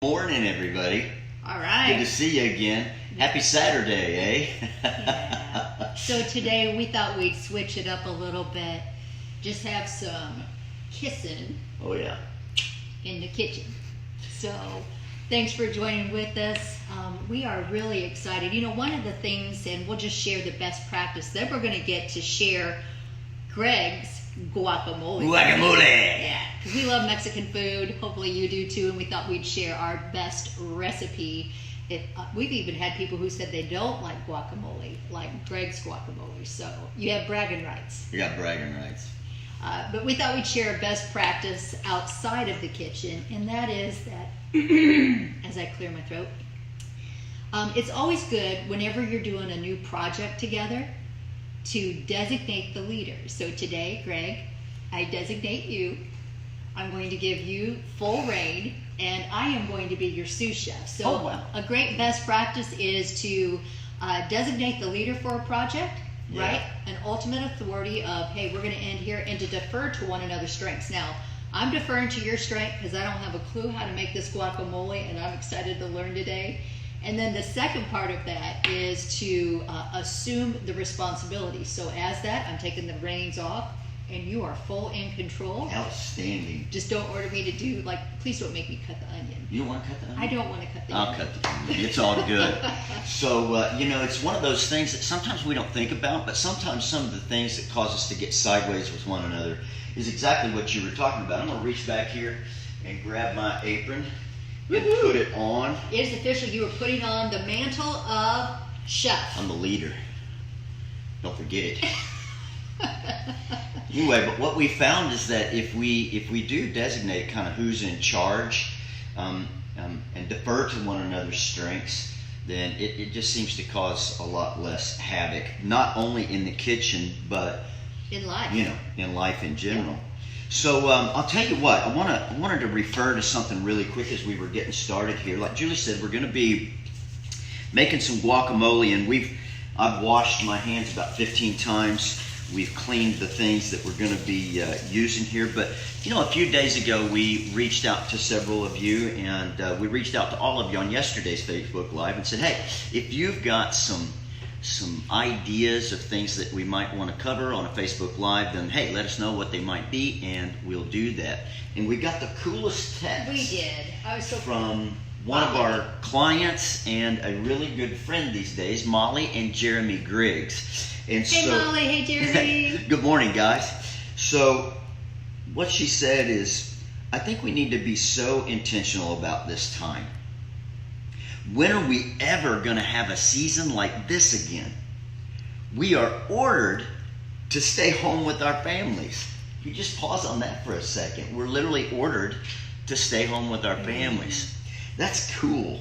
Morning, everybody. All right. Good to see you again. Happy Saturday, eh? Yeah. So today we thought we'd switch it up a little bit. Just have some kissing Oh, yeah. in the kitchen. So thanks for joining with us. We are really excited. You know, one of the things, and we'll just share the best practice, then we're going to get to share Greg's guacamole. Guacamole! Yeah, because we love Mexican food. Hopefully you do too, and we thought we'd share our best recipe. We've even had people who said they don't like guacamole, like Greg's guacamole. So you have bragging rights. You got bragging rights. But we thought we'd share a best practice outside of the kitchen, and that is that, as I clear my throat, it's always good whenever you're doing a new project together to designate the leader. So today, Greg, I designate you. I'm going to give you full reign, and I am going to be your sous chef. So Oh, wow. A great best practice is to designate the leader for a project, Yeah. right? An ultimate authority of, hey, we're going to end here, and to defer to one another's strengths. Now, I'm deferring to your strength because I don't have a clue how to make this guacamole, and I'm excited to learn today. And then the second part of that is to assume the responsibility. So as that, I'm taking the reins off, and you are full in control. Outstanding. Just don't order me to do, like, please don't make me cut the onion. You don't want to cut the onion? I don't want to cut the I'll onion. cut the onion. It's all good. So, you know, it's one of those things that sometimes we don't think about, but sometimes some of the things that cause us to get sideways with one another is exactly what you were talking about. I'm going to reach back here and grab my apron and put it on. It is official. You are putting on the mantle of chef. I'm the leader. Don't forget it. Anyway, but what we found is that if we do designate kind of who's in charge and defer to one another's strengths, then it just seems to cause a lot less havoc, not only in the kitchen, but In life. you know, in life in general. So I'll tell you what, I wanted to refer to something really quick as we were getting started here. Like Julie said, we're going to be making some guacamole, and I've washed my hands about 15 times. We've cleaned the things that we're going to be using here. But, you know, a few days ago we reached out to several of you, and we reached out to all of you on yesterday's Facebook Live and said, hey, if you've got some ideas of things that we might want to cover on a Facebook Live, then hey, let us know what they might be, and we'll do that. And we got the coolest text. We did. I was so From one of our clients and a really good friend these days, Molly and Jeremy Griggs. And Hey, so, Molly. Hey, Jeremy. good morning, guys. So what she said is, I think we need to be so intentional about this time. When are we ever going to have a season like this again? We are ordered to stay home with our families. You just pause on that for a second. We're literally ordered to stay home with our families. That's cool.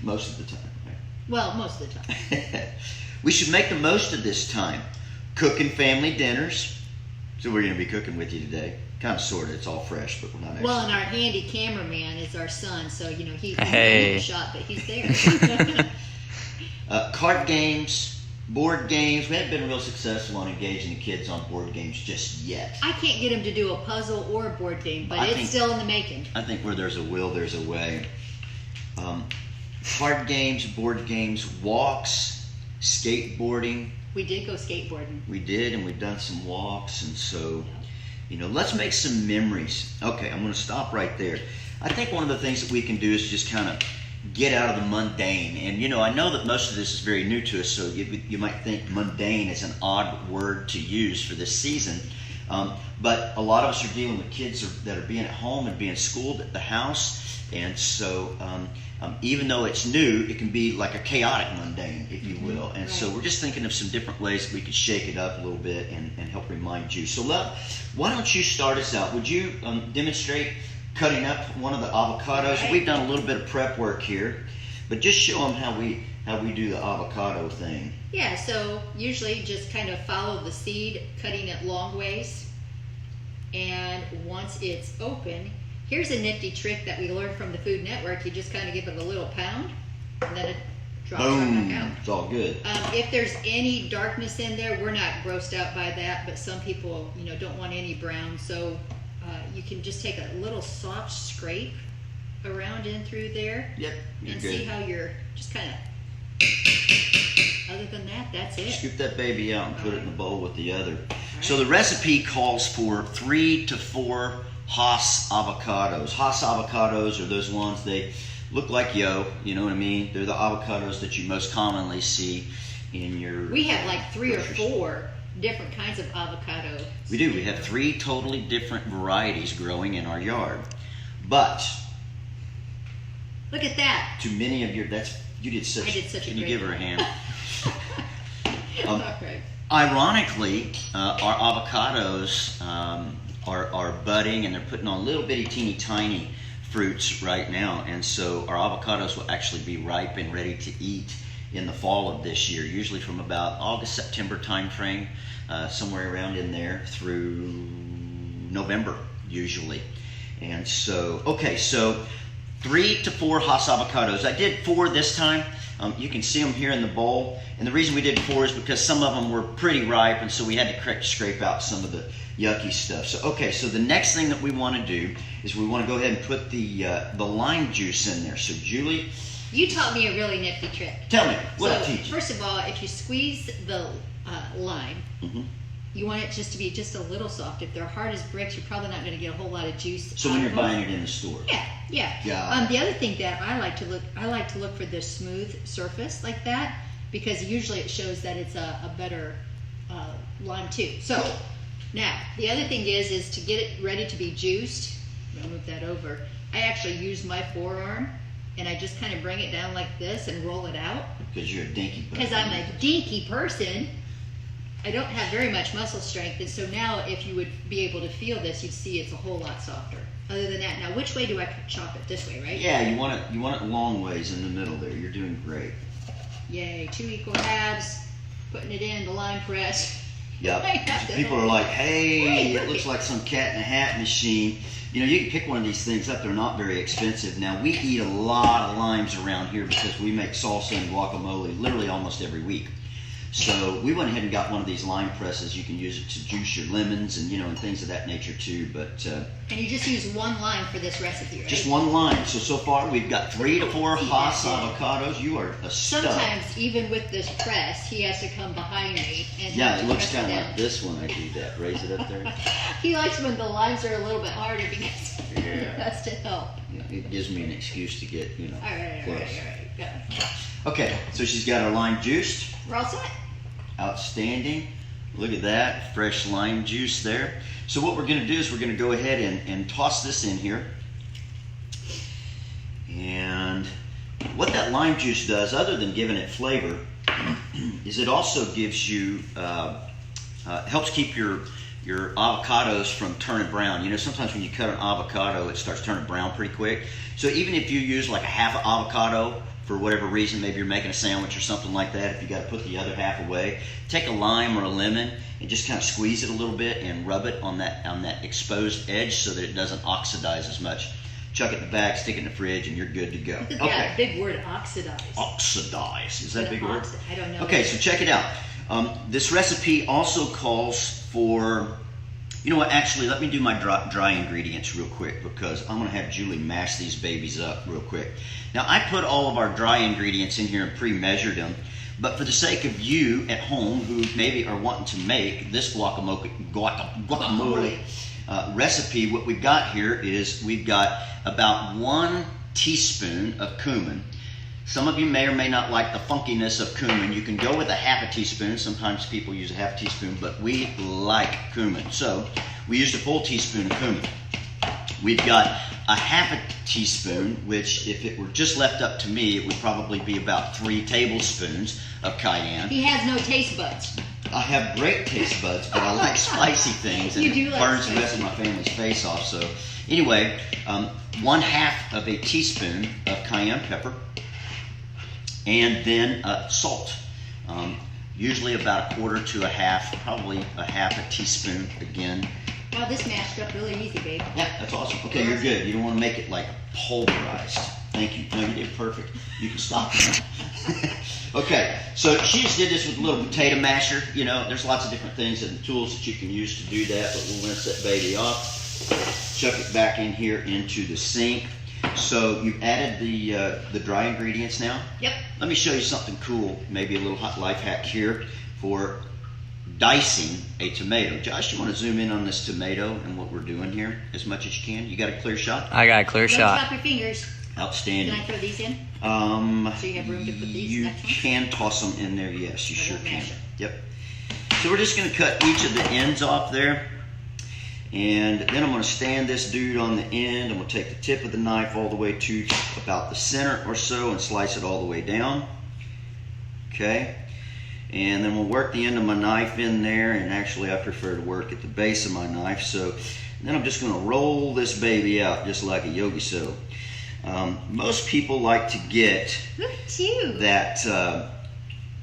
Most of the time, right? Well, most of the time. We should make the most of this time. Cooking family dinners. So we're going to be cooking with you today. Kind of, sort of. It's all fresh, but we're not actually. Well, and our handy cameraman is our son, so, you know, he's Hey. in the shot, but he's there. Card games, board games. We haven't been real successful on engaging the kids on board games just yet. I can't get him to do a puzzle or a board game, but I it's think- still in the making. I think where there's a will, there's a way. Card games, board games, walks, skateboarding. We did go skateboarding. We did, and we've done some walks, and so, you know, let's make some memories. Okay, I'm going to stop right there. I think one of the things that we can do is just kind of get out of the mundane. And, you know, I know that most of this is very new to us, so you might think mundane is an odd word to use for this season. But a lot of us are dealing with kids that are being at home and being schooled at the house. And so even though it's new, it can be like a chaotic mundane, if you will. And so we're just thinking of some different ways that we could shake it up a little bit and help remind you. So why don't you start us out? Would you demonstrate cutting up one of the avocados? Right. We've done a little bit of prep work here, but just show them how we do the avocado thing. Yeah, so usually just kind of follow the seed, cutting it long ways. And once it's open, here's a nifty trick that we learned from the Food Network. You just kind of give it a little pound, and then it drops right Boom! back out. It's all good. If there's any darkness in there, we're not grossed out by that, but some people, you know, don't want any brown. So you can just take a little soft scrape around in through there. Yep, you're and good. see how you're just kind of. Other than that, that's it. Scoop that baby out and put it in the bowl with the other. Right. So the recipe calls for 3 to 4 Hass avocados. Hass avocados are those ones, they look like yo, you know what I mean? They're the avocados that you most commonly see in your... We have like 3 or grocery store. 4 different kinds of avocado. We do. We have 3 totally different varieties growing in our yard. But Look at that. to many of your... You did such... I did such a Can you great give her a hand? All right. Ironically, our avocados are budding and they're putting on little bitty teeny tiny fruits right now, and so our avocados will actually be ripe and ready to eat in the fall of this year, usually from about August, September time frame, somewhere around in there through November usually. And so, okay, so 3 to 4 Hass avocados. I did 4 this time. You can see them here in the bowl. And the reason we did 4 is because some of them were pretty ripe, and so we had to scrape out some of the yucky stuff. So, okay, so the next thing that we want to do is we want to go ahead and put the lime juice in there. So, Julie, You taught me a really nifty trick. tell me, what So, I teach you? first of all, if you squeeze the lime, Mhm. you want it just to be just a little soft. If they're hard as bricks, you're probably not going to get a whole lot of juice. So out when of you're them. buying it in the store. Yeah. Yeah. The other thing that I like to look for the smooth surface like that, because usually it shows that it's a better lime too. So now the other thing is to get it ready to be juiced. I'll move that over. I actually use my forearm and I just kind of bring it down like this and roll it out. Because you're a dinky person. Because I'm a dinky person. I don't have very much muscle strength, and so now if you would be able to feel this, you'd see it's a whole lot softer. Other than that, now which way do I chop it? This way, right? Yeah, you want it long ways in the middle there. You're doing great. Yay, 2 equal halves, putting it in the lime press. Yep. I have to People are hold- like, hey, Hey, it look looks it. like some cat in a hat machine. You know, you can pick one of these things up. They're not very expensive. Now, we eat a lot of limes around here because we make salsa and guacamole literally almost every week. So we went ahead and got one of these lime presses. You can use it to juice your lemons and, and things of that nature too. But And you just use 1 lime for this recipe, right? just 1 lime. So far we've got 3 to 4 See, Hass that's it. avocados. You are a stud. Sometimes, even with this press, he has to come behind me and Yeah, have it to looks press kind of down. like this when I do that. Raise it up there. He likes when the limes are a little bit harder because Yeah. he has to help. It gives me an excuse to get, All right, close. go. Okay, so she's got her lime juiced. We're all set. Outstanding. Look at that, fresh lime juice there. So what we're going to do is we're going to go ahead and toss this in here. And what that lime juice does, other than giving it flavor, is it also gives you, helps keep your avocados from turning brown. You know, sometimes when you cut an avocado, it starts turning brown pretty quick. So even if you use like a half avocado, for whatever reason, maybe you're making a sandwich or something like that, if you got to put the other half away, take a lime or a lemon and just kind of squeeze it a little bit and rub it on that exposed edge so that it doesn't oxidize as much. Chuck it in the bag, stick it in the fridge, and you're good to go. Look at Okay. that big word, oxidize. Oxidize. Is that a big word? I don't know. Okay, so check it out. This recipe also calls for, you know what, actually, let me do my dry ingredients real quick because I'm going to have Julie mash these babies up real quick. Now, I put all of our dry ingredients in here and pre-measured them, but for the sake of you at home who maybe are wanting to make this guacamole recipe, what we've got here is we've got about 1 teaspoon of cumin. Some of you may or may not like the funkiness of cumin. You can go with a half a teaspoon. Sometimes people use a half teaspoon, but we like cumin. So we used a full teaspoon of cumin. We've got a half a teaspoon, which if it were just left up to me, it would probably be about 3 tablespoons of cayenne. He has no taste buds. I have great taste buds, but I like spicy things, and You do it like burns the rest of spicy. my family's face off. So anyway, 1/2 of a teaspoon of cayenne pepper, and then salt. Usually about 1/4 to a half, probably a half a teaspoon again. Wow, this mashed up really easy, babe. Yeah, that's awesome. Okay, you're good. You don't want to make it like pulverized. Thank you. No, you did perfect. You can stop now. Okay, so she just did this with a little potato masher. You know, there's lots of different things and tools that you can use to do that, but we'll rinse that baby off. Chuck it back in here into the sink. So you've added the dry ingredients now? Yep. Let me show you something cool, maybe a little hot life hack here for dicing a tomato. Josh, you want to zoom in on this tomato and what we're doing here as much as you can? You got a clear shot? I got a clear Don't shot. chop your fingers. Outstanding. Can I throw these in? So you have room to put these You next one? can toss them in there, yes, you sure won't can. mash it. Yep. So we're just going to cut each of the ends off there. And then I'm going to stand this dude on the end. I'm going to take the tip of the knife all the way to about the center or so and slice it all the way down. Okay. And then we'll work the end of my knife in there. And actually, I prefer to work at the base of my knife. So then I'm just going to roll this baby out just like a yogi so. Most people like to get Look at you. that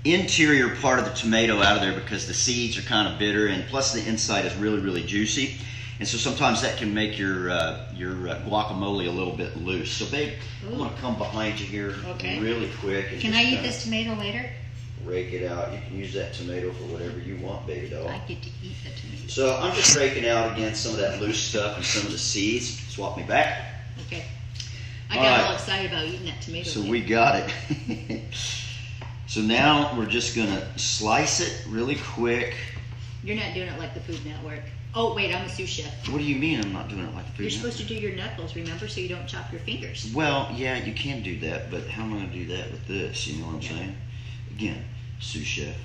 interior part of the tomato out of there because the seeds are kind of bitter, and plus the inside is really, really juicy. And so sometimes that can make your guacamole a little bit loose. So babe, I'm going to come behind you here really quick. And Can just I eat kinda this tomato later? Rake it out. You can use that tomato for whatever you want, baby doll. I get to eat the tomato. So I'm just raking out again some of that loose stuff and some of the seeds. Swap me back. Okay. I All got right. all excited about eating that tomato. So dip. we got it. So now we're just going to slice it really quick. You're not doing it like the Food Network. Oh, wait, I'm a sous chef. What do you mean I'm not doing it like the food? You're supposed to do your knuckles, remember, so you don't chop your fingers. Well, yeah, you can do that, but how am I going to do that with this? You know what I'm saying? Again, sous chef.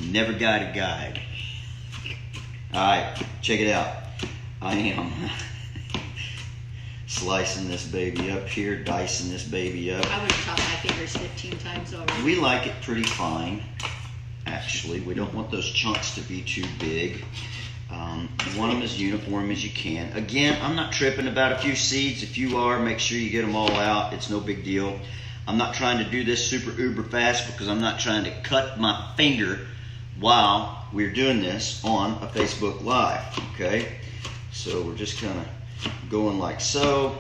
Never guide a guide. All right, check it out. I am slicing this baby up here, dicing this baby up. I would have chopped my fingers 15 times already. We like it pretty fine, actually. We don't want those chunks to be too big. You want them as uniform as you can. Again, I'm not tripping about a few seeds. If you are, make sure you get them all out. It's no big deal. I'm not trying to do this super uber fast because I'm not trying to cut my finger while we're doing this on a Facebook Live, okay? So we're just kind of going like so.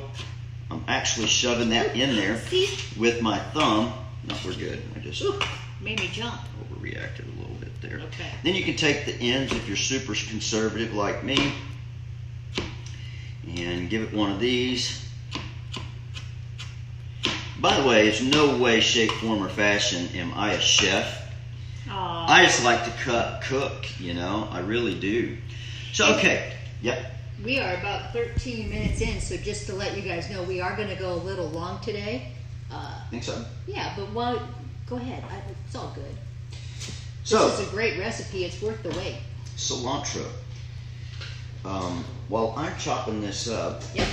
I'm actually shoving that in there See? with my thumb. No, we're good. I just Ooh, made me jump. overreacted a little bit there. Okay. Then you can take the ends if you're super conservative like me and give it one of these. By the way, there's no way, shape, form, or fashion am I a chef. Aww. I just like to cook, you know. I really do. So, okay. Yep. We are about 13 minutes in, so just to let you guys know, we are going to go a little long today. Think so? Yeah, but go ahead. It's all good. So, This is a great recipe. It's worth the wait. cilantro. While I'm chopping this up, Yep.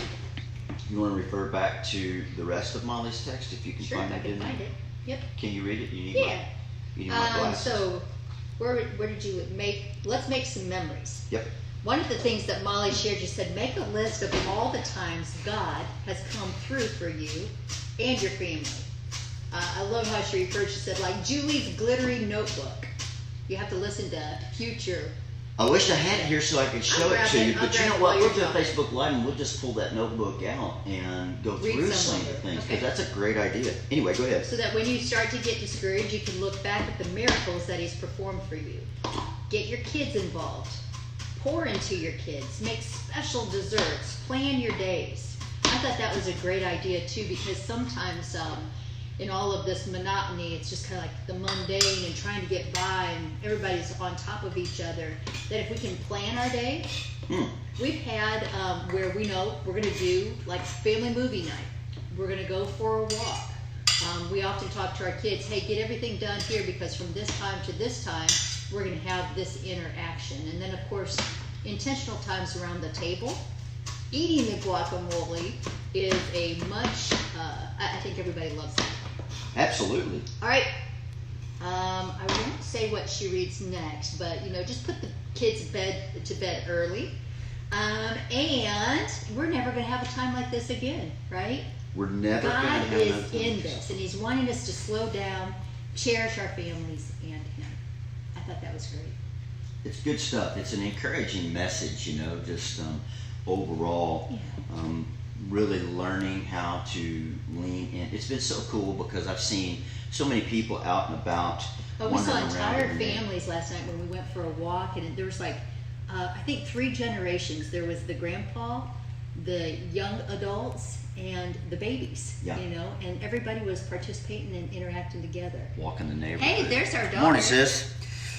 you want to refer back to the rest of Molly's text if you can Sure, find if I it can in find there. it. Yep. Can you read it? You need Yeah. you need my glasses. So, where did you let's make some memories. Yep. One of the things that Molly shared, she said, make a list of all the times God has come through for you and your family. I love how she referred, she said, like Julie's glittery notebook. You have to listen to future. I wish I had it here so I could show it grab to it. you, I'll but you grab know it what? while We'll you're do a talking. Facebook Live and we'll just pull that notebook out and go Read through some some of of it. the things, Okay. because that's a great idea. Anyway, go ahead. So that when you start to get discouraged, you can look back at the miracles that He's performed for you. Get your kids involved. Pour into your kids. Make special desserts. Plan your days. I thought that was a great idea too, because sometimes in all of this monotony, it's just kind of like the mundane and trying to get by, and everybody's on top of each other. That if we can plan our day, we've had where we know we're going to do like family movie night. We're going to go for a walk. We often talk to our kids, hey, get everything done here because from this time to this time, we're going to have this interaction. And then, of course, intentional times around the table. Eating the guacamole is a much, I think everybody loves that. Absolutely. All right. I won't say what she reads next, but, just put the kids to bed early. And we're never going to have a time like this again, right? We're never going to God have is no in time. this, and He's wanting us to slow down, cherish our families and Him. I thought that was great. It's good stuff. It's an encouraging message, just overall, really learning how to lean in. It's been so cool because I've seen so many people out and about. But we saw wandering around entire in there. families last night when we went for a walk, and there was like, I think 3 generations. There was the grandpa, the young adults, and the babies, Yeah. you know, and everybody was participating and interacting together. Walking the neighborhood. Hey, there's our daughter. Morning, sis.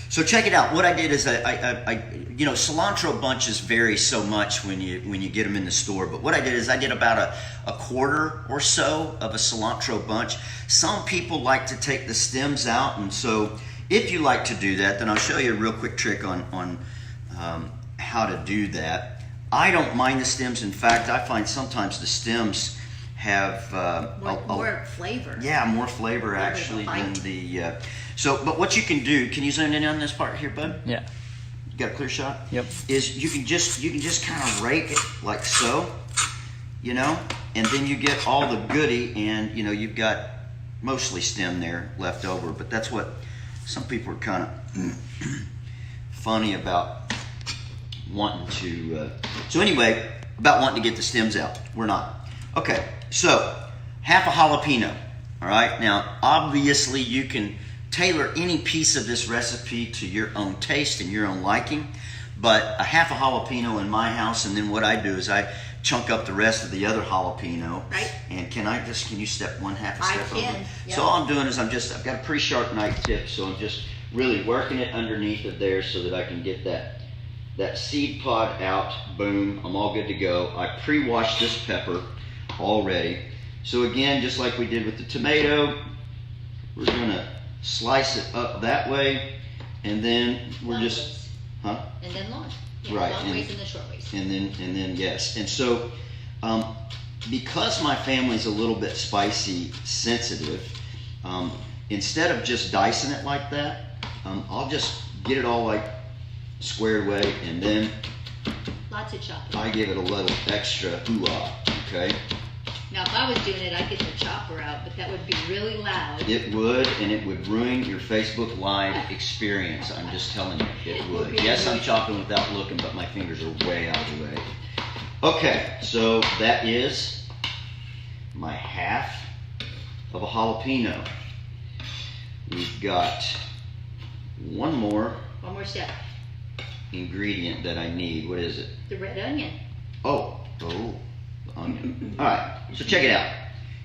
So check it out. What I did is you know, cilantro bunches vary so much when you get them in the store. But what I did is I did about a quarter or so of a cilantro bunch. Some people like to take the stems out, and so if you like to do that, then I'll show you a real quick trick on how to do that. I don't mind the stems. In fact, I find sometimes the stems have more flavor. Yeah, more flavor actually than the. But what you can do, can you zoom in on this part here, bud? Yeah. You got a clear shot? Yep. Is you can just kind of rake it like so, you know, and then you get all the goodie, and you know you've got mostly stem there left over. But that's what some people are kind of funny about wanting to. So anyway, about wanting to get the stems out. We're not. Okay. So half a jalapeno. All right. Now, obviously, you can tailor any piece of this recipe to your own taste and your own liking, but a half a jalapeno in my house, and then what I do is I chunk up the rest of the other jalapeno. Right. And can you step one half a step over? Yep. So all I'm doing is I've got a pretty sharp knife tip, so I'm just really working it underneath of there so that I can get that seed pod out. Boom, I'm all good to go. I pre-washed this pepper already. So again, just like we did with the tomato, we're gonna slice it up that way, and then we're Long just, ways. huh? And then long. Yeah, Right, long and- ways and the short ways. And then yes. And so, because my family's a little bit spicy sensitive, instead of just dicing it like that, I'll just get it all like squared away, and then Lots of chopping. I give it a little extra ooh-ah, okay? Now, if I was doing it, I'd get the chopper out, but that would be really loud. It would, and it would ruin your Facebook Live experience. I'm just telling you, it would. Yes, I'm chopping without looking, but my fingers are way out of the way. Okay, so that is my half of a jalapeno. We've got one more One more step. ingredient that I need. What is it? The red onion. Oh, the onion. All right, so check it out.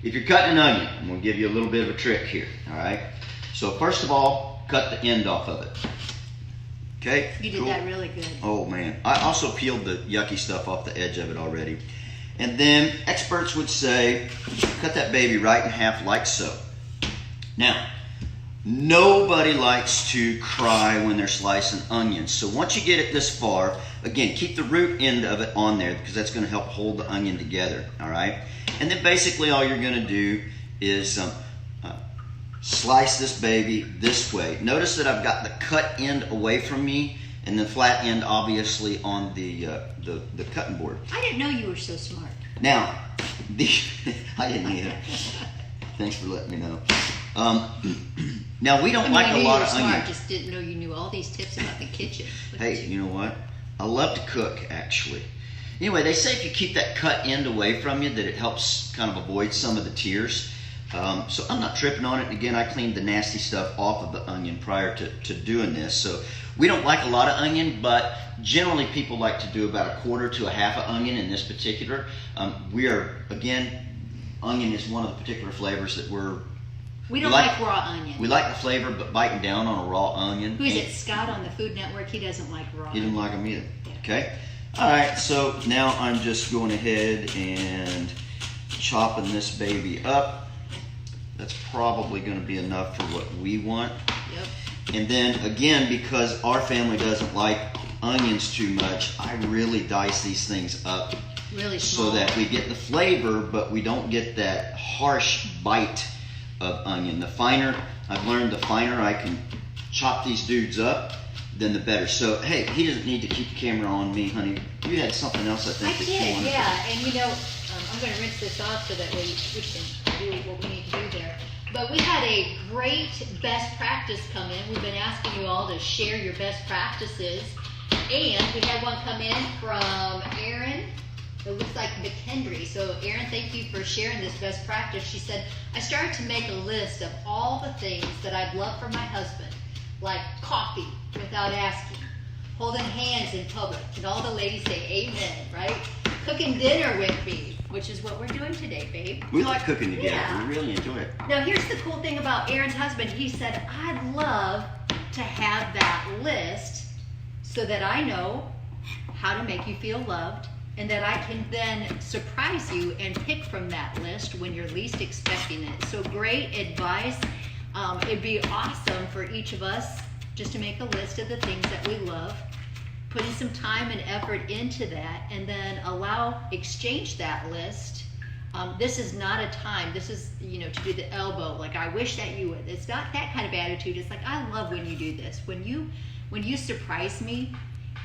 If you're cutting an onion, I'm going to give you a little bit of a trick here, all right? So first of all, cut the end off of it. Okay? You did cool. that really good. Oh, man. I also peeled the yucky stuff off the edge of it already. And then experts would say, cut that baby right in half like so. Now, nobody likes to cry when they're slicing onions. So once you get it this far, again, keep the root end of it on there because that's going to help hold the onion together, all right? And then basically all you're going to do is slice this baby this way. Notice that I've got the cut end away from me and the flat end obviously on the cutting board. I didn't know you were so smart. Now, I didn't either. Thanks for letting me know. Now we don't like I knew a lot you were of smart, onion. just didn't know you knew all these tips about the kitchen. Look at Hey, you know what? I love to cook, actually. Anyway, they say if you keep that cut end away from you, that it helps kind of avoid some of the tears. So I'm not tripping on it. Again, I cleaned the nasty stuff off of the onion prior to doing this. So we don't like a lot of onion, but generally people like to do about a quarter to a half an onion in this particular. Onion is one of the particular flavors that We don't like raw onion. we like the flavor, but biting down on a raw onion. Who is it? Scott on the Food Network. He doesn't like raw. He didn't onion. like them either. Yeah. Okay. All right. So now I'm just going ahead and chopping this baby up. That's probably going to be enough for what we want. Yep. And then again, because our family doesn't like onions too much, I really dice these things up Really small. so that we get the flavor, but we don't get that harsh bite of onion. I've learned the finer I can chop these dudes up, then the better. So, hey, he doesn't need to keep the camera on me, honey. You had something else, I think, I that you did, wanted to. yeah. And you know, I'm going to rinse this off so that we can do what we need to do there. But we had a great best practice come in. We've been asking you all to share your best practices. And we had one come in from Erin. It looks like McHenry. So Erin, thank you for sharing this best practice. She said, I started to make a list of all the things that I'd love for my husband, like coffee without asking, holding hands in public, and all the ladies say amen, right? Cooking dinner with me, which is what we're doing today, babe. We like cooking together. Yeah. We really enjoy it. Now, here's the cool thing about Aaron's husband. He said, I'd love to have that list so that I know how to make you feel loved and that I can then surprise you and pick from that list when you're least expecting it. So great advice. It'd be awesome for each of us just to make a list of the things that we love, putting some time and effort into that, and then exchange that list. This is not a time, this is, to do the elbow, like I wish that you would. It's not that kind of attitude. It's like, I love when you do this. When you surprise me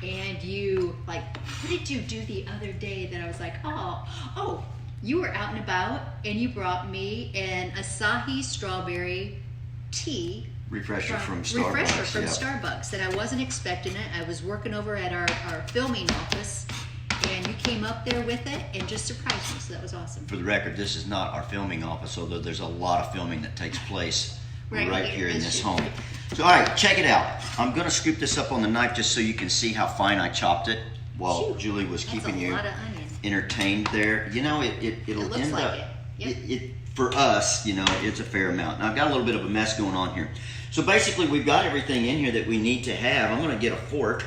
and you, like, what did you do the other day that I was like, oh, you were out and about and you brought me an acai strawberry tea. Refresher from Starbucks. Starbucks, and I wasn't expecting it. I was working over at our filming office, and you came up there with it and just surprised me, so that was awesome. For the record, this is not our filming office, although there's a lot of filming that takes place right here in this home. So, all right, check it out. I'm going to scoop this up on the knife just so you can see how fine I chopped it while Julie was keeping you entertained there. It'll end up. Yep. For us, it's a fair amount. Now, I've got a little bit of a mess going on here. So basically, we've got everything in here that we need to have. I'm going to get a fork.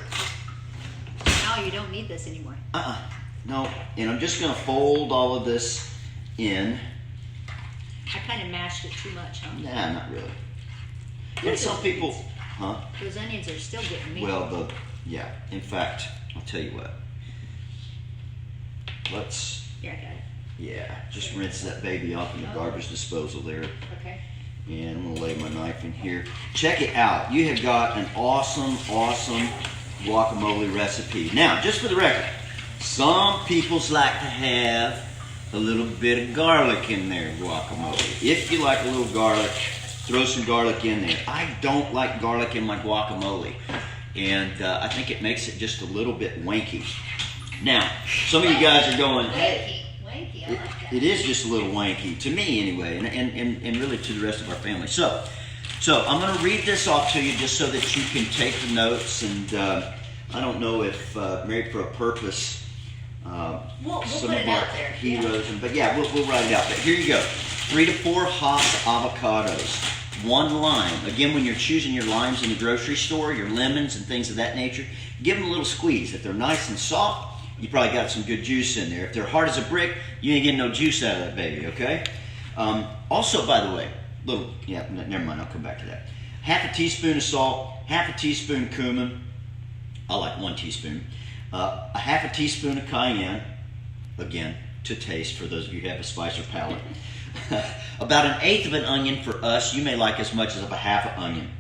No, you don't need this anymore. No, and I'm just going to fold all of this in. I kind of mashed it too much, huh? Nah, not really. And some people, Those onions are still getting me. Well, in fact, I'll tell you what. Let's. Yeah, I got it. Yeah, just rinse that baby off in the garbage disposal there. Okay. And I'm going to lay my knife in here. Check it out. You have got an awesome guacamole recipe. Now, just for the record, some people's like to have a little bit of garlic in their guacamole. If you like a little garlic, throw some garlic in there. I don't like garlic in my guacamole. And I think it makes it just a little bit wanky. Now, some of you guys are going, hey. Wanky, I like that. It is just a little wanky, to me anyway, and really to the rest of our family. So I'm going to read this off to you just so that you can take the notes. And I don't know if Married for a Purpose, we'll some put of it our out there. heroes, but we'll write it out. But here you go. 3 to 4 hot avocados. 1 lime. Again, when you're choosing your limes in the grocery store, your lemons and things of that nature, give them a little squeeze. If they're nice and soft, you probably got some good juice in there. If they're hard as a brick, you ain't getting no juice out of that baby, okay? Also, by the way, never mind, I'll come back to that. Half a teaspoon of salt, half a teaspoon cumin. I like 1 teaspoon. A half a teaspoon of cayenne, again, to taste for those of you who have a spicer palate. About 1/8 of an onion for us. You may like as much as a half an onion.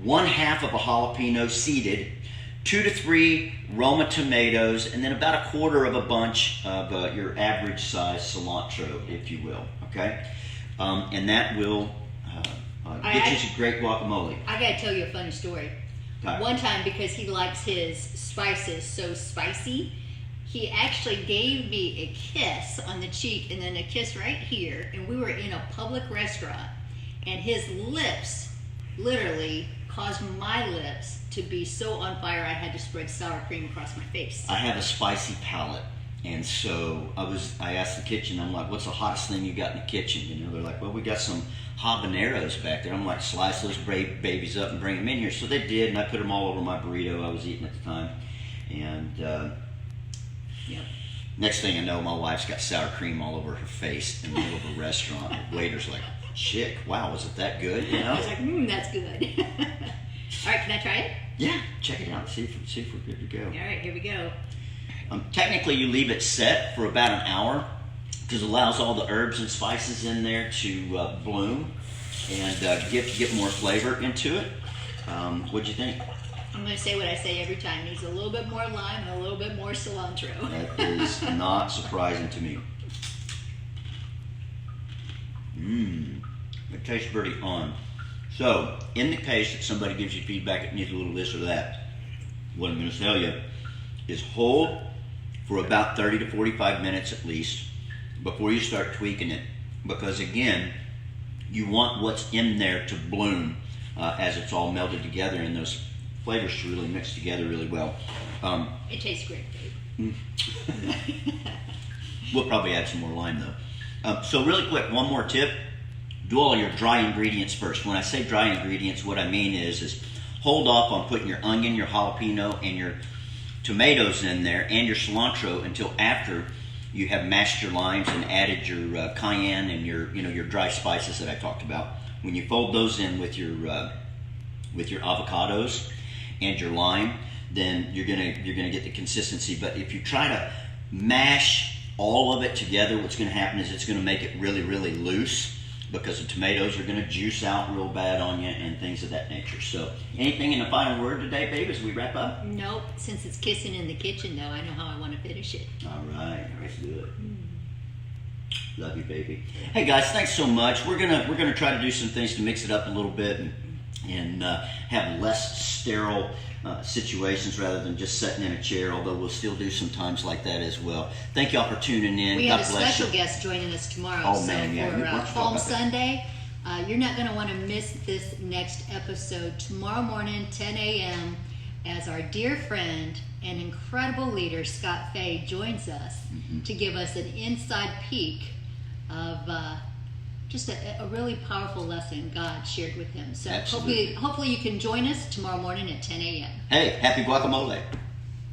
1/2 of a jalapeno seeded. 2 to 3 Roma tomatoes, and then about 1/4 of a bunch of your average size cilantro, if you will. Okay, and that will get you some great guacamole. I gotta tell you a funny story. Right. One time, because he likes his spices so spicy, he actually gave me a kiss on the cheek and then a kiss right here, and we were in a public restaurant, and his lips literally caused my lips to be so on fire I had to spread sour cream across my face. I have a spicy palate, and so I asked the kitchen, I'm like, what's the hottest thing you got in the kitchen? They're like, well, we got some habaneros back there. I'm like, slice those babies up and bring them in here. So they did, and I put them all over my burrito I was eating at the time. And next thing I know, my wife's got sour cream all over her face in the middle of a restaurant. The waiter's like, chick, wow, was it that good? I was like, that's good. All right, can I try it? Yeah, check it out. See if we're good to go. All right, here we go. Technically, you leave it set for about an hour because it allows all the herbs and spices in there to bloom and get more flavor into it. What'd you think? I'm going to say what I say every time. Needs a little bit more lime and a little bit more cilantro. That is not surprising to me. It tastes pretty on. So, in the case that somebody gives you feedback, it needs a little this or that, what I'm going to tell you is hold for about 30 to 45 minutes at least before you start tweaking it. Because again, you want what's in there to bloom as it's all melded together and those flavors to really mix together really well. It tastes great, babe. We'll probably add some more lime though. So really quick, one more tip. Do all your dry ingredients first. When I say dry ingredients, what I mean is hold off on putting your onion, your jalapeno, and your tomatoes in there, and your cilantro until after you have mashed your limes and added your cayenne and your dry spices that I talked about. When you fold those in with your avocados and your lime, then you're gonna get the consistency. But if you try to mash all of it together, what's going to happen is it's going to make it really, really loose, because the tomatoes are going to juice out real bad on you and things of that nature. So, anything in the final word today, babe, as we wrap up? Nope. Since it's kissing in the kitchen, though, I know how I want to finish it. All right, let's do it. Love you, baby. Hey guys, thanks so much. We're gonna try to do some things to mix it up a little bit and have less sterile situations rather than just sitting in a chair, although we'll still do some times like that as well. Thank y'all for tuning in. We God have a bless special you. guest joining us tomorrow. Oh, man, yeah. Why don't you For talk Palm about that? Sunday, you're not going to want to miss this next episode tomorrow morning, 10 a.m., as our dear friend and incredible leader, Scott Fay, joins us to give us an inside peek of just a really powerful lesson God shared with him. So Absolutely. hopefully you can join us tomorrow morning at 10 a.m. Hey, happy guacamole.